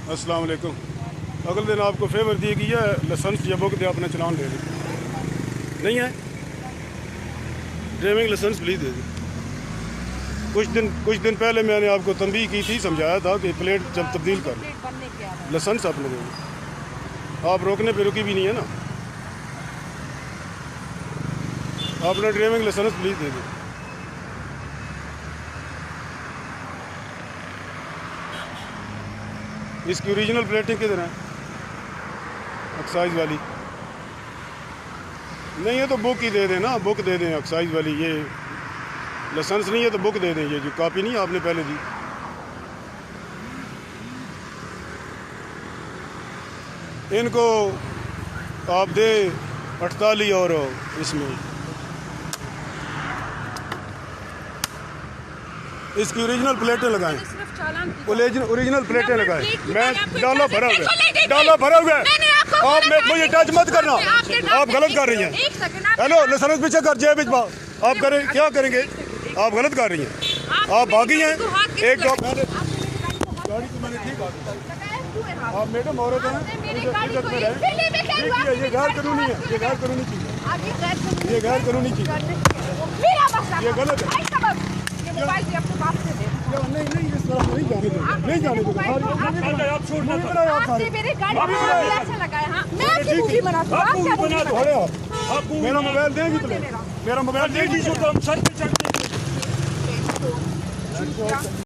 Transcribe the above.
अस्सलाम वालेकुम। अगले दिन आपको फेवर दी गई है, लाइसेंस या बुक दे अपना चलान ले ली। नहीं है ड्राइविंग लाइसेंस प्लीज दे दी। कुछ दिन पहले मैंने आपको तंबीह की थी, समझाया था कि प्लेट जब तब्दील कर लाइसेंस आपने दे दी। आप रोकने पे रुकी भी नहीं है ना। आपने ड्राइविंग लाइसेंस प्लीज दे दी। इसकी ओरिजिनल प्लेटिंग किधर है? एक्साइज वाली नहीं है तो बुक ही दे दें ना, बुक दे दें एक्साइज वाली। ये लाइसेंस नहीं है तो बुक दे दें। ये जो कॉपी नहीं आपने पहले दी। इनको आप दे 48 और इसमें इसकी ओरिजिनल प्लेटें लगाएं। ओरिजिनल प्लेटें लगाएं। मैं डाला भरा हुआ है। आप मुझे टच मत करना, आप गलत कर रही हैं। हेलो, लाइसेंस पीछे कर जेब भिजवा। आप करें क्या करेंगे? आप गलत कर रही हैं, आप भागी हैं। एक तो गाड़ी तो मैंने ठीक आ, आप मैडम औरत हैं, इज्जत में रहें। ये गैर कानूनी है, ये गैर कानूनी चीज़ है, ये गैर कानूनी चीज़ है, ये गलत है। नहीं इस तरह नहीं जाने दो, नहीं जाने दो। आप छोड़ना मेरा मोबाइल देंगी तो मेरा मोबाइल देंगी तो हम सर पे चढ़